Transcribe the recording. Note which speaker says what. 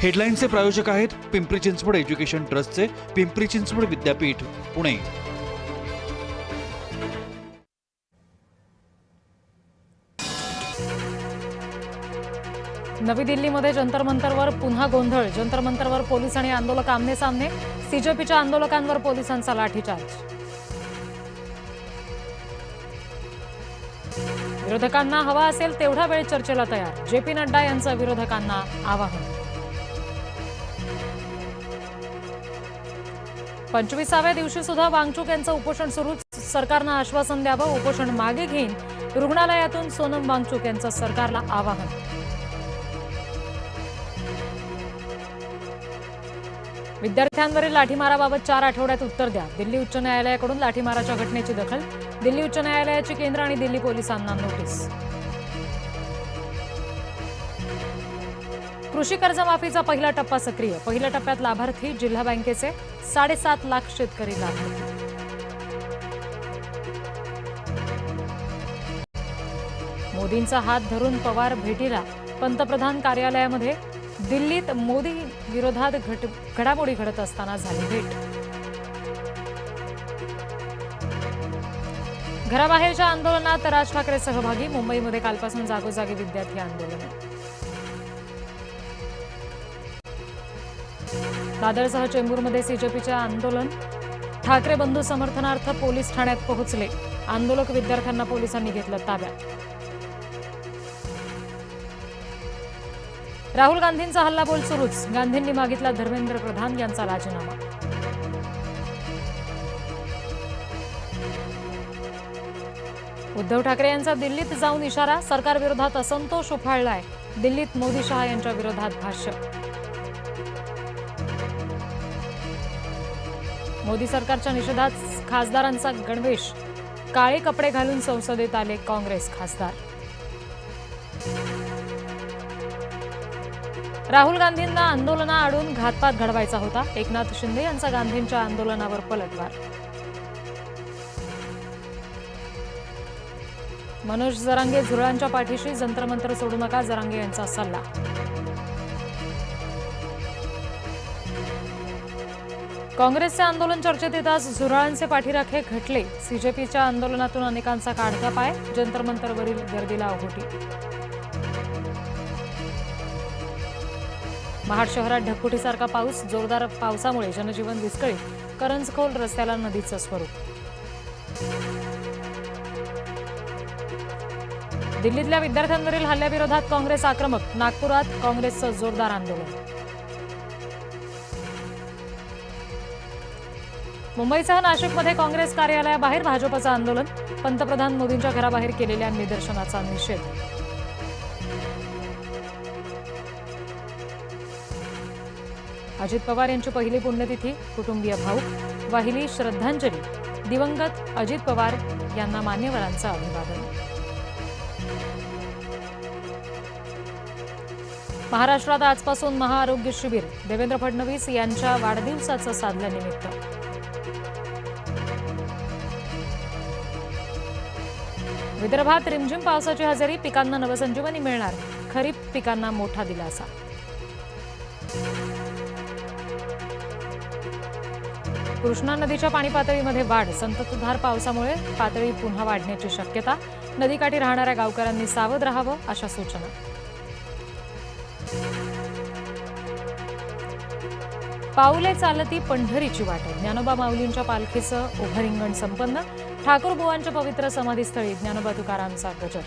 Speaker 1: हेडलाईनचे प्रायोजक आहेत पिंपरी चिंचवड एज्युकेशन ट्रस्टचे पिंपरी चिंचवड विद्यापीठ पुणे।
Speaker 2: नवी दिल्लीमध्ये जंतर मंतरवर पुन्हा गोंधळ। जंतर मंतरवर पोलीस आणि आंदोलक आमने सामने। सीजेपीच्या आंदोलकांवर पोलिसांचा लाठीचार्ज। विरोधकांना हवा असेल तेवढा वेळ चर्चेला तयार। जेपी नड्डा यांचं विरोधकांना आवाहन। 25व्या दिवशी सुद्धा वांगचूक यांचं उपोषण सुरूच। सरकारनं आश्वासन द्यावं, उपोषण मागे घेईन। रुग्णालयातून सोनम वांगचूक यांचं सरकारला आवाहन। विद्यार्थ्यांवरील लाठीमाराबाबत 4 आठवड्यात उत्तर द्या। दिल्ली उच्च न्यायालयाकडून लाठीमाराच्या घटनेची दखल। दिल्ली उच्च न्यायालयाची केंद्र आणि दिल्ली पोलिसांना नोटीस। कृषी कर्जमाफीचा पहिला टप्पा सक्रिय। पहिल्या टप्प्यात लाभार्थी जिल्हा बँकेचे 7.5 लाख शेतकरी लाभार्थी। मोदींचा हात धरून पवार भेटीला। पंतप्रधान कार्यालयामध्ये दिल्लीत मोदी विरोधात घडामोडी घडत असताना झाली भेट। घराबाहेरच्या आंदोलनात राज ठाकरे सहभागी। मुंबईमध्ये कालपासून जागोजागी विद्यार्थी आंदोलन। दादरसह चेंबूरमध्ये सीजेपीचे आंदोलन। ठाकरे बंधू समर्थनार्थ पोलीस ठाण्यात पोहोचले। आंदोलक विद्यार्थ्यांना पोलिसांनी घेतलं ताब्यात। राहुल गांधींचा हल्लाबोल सुरूच। गांधींनी मागितला धर्मेंद्र प्रधान यांचा राजीनामा। उद्धव ठाकरे यांचा दिल्लीत जाऊन इशारा। सरकार विरोधात असंतोष उफाळलाय। दिल्लीत मोदी शहा यांच्या विरोधात भाष्य। मोदी सरकारच्या निषेधात खासदारांचा गणवेश। काळे कपडे घालून संसदेत आले काँग्रेस खासदार। राहुल गांधींना आंदोलनाआडून घातपात घडवायचा होता। एकनाथ शिंदे यांचा गांधींच्या आंदोलनावर पलटवार। मनोज जरांगे झुरळांच्या पाठीशी। जंतर मंतर सोडू नका, जरांगे यांचा सल्ला। काँग्रेसचे आंदोलन चर्चेत येताच झुरळांचे पाठीराखे घटले। सीजेपीच्या आंदोलनातून अनेकांचा काढता पाय। जंतर मंतरवरील गर्दीला ओहोटी। महाड शहरात ढगफुटीसारखा पाऊस। जोरदार पावसामुळे जनजीवन विस्कळीत। करंजखोल रस्त्याला नदीचं स्वरूप। दिल्लीतल्या विद्यार्थ्यांवरील हल्ल्याविरोधात काँग्रेस आक्रमक। नागपुरात काँग्रेसचं जोरदार आंदोलन। मुंबईसह नाशिकमध्ये काँग्रेस कार्यालयाबाहेर भाजपचं आंदोलन। पंतप्रधान मोदींच्या घराबाहेर केलेल्या निदर्शनाचा निषेध। अजित पवार यांची पहिली पुण्यतिथी। कुटुंबीय भाऊक। वाहिली श्रद्धांजली। दिवंगत अजित पवार यांना मान्यवरांचं अभिवादन। महाराष्ट्रात आजपासून महाआरोग्य शिबिर। देवेंद्र फडणवीस यांच्या वाढदिवसाचं साधल्यानिमित्त। विदर्भात रिमझिम पावसाची हजेरी। पिकांना नवसंजीवनी मिळणार। खरीप पिकांना मोठा दिलासा। कृष्णा नदीच्या पाणी पातळीमध्ये वाढ। संततधार पावसामुळे पातळी पुन्हा वाढण्याची शक्यता। नदीकाठी राहणाऱ्या गावकऱ्यांनी सावध राहावं अशा सूचना। पाऊले चालती पंढरीची वाट। ज्ञानोबा माऊलींच्या पालखीचं उभं रिंगण संपन्न। ठाकूर बुवांच्या पवित्र समाधीस्थळी ज्ञानोबा तुकारामचा गजर।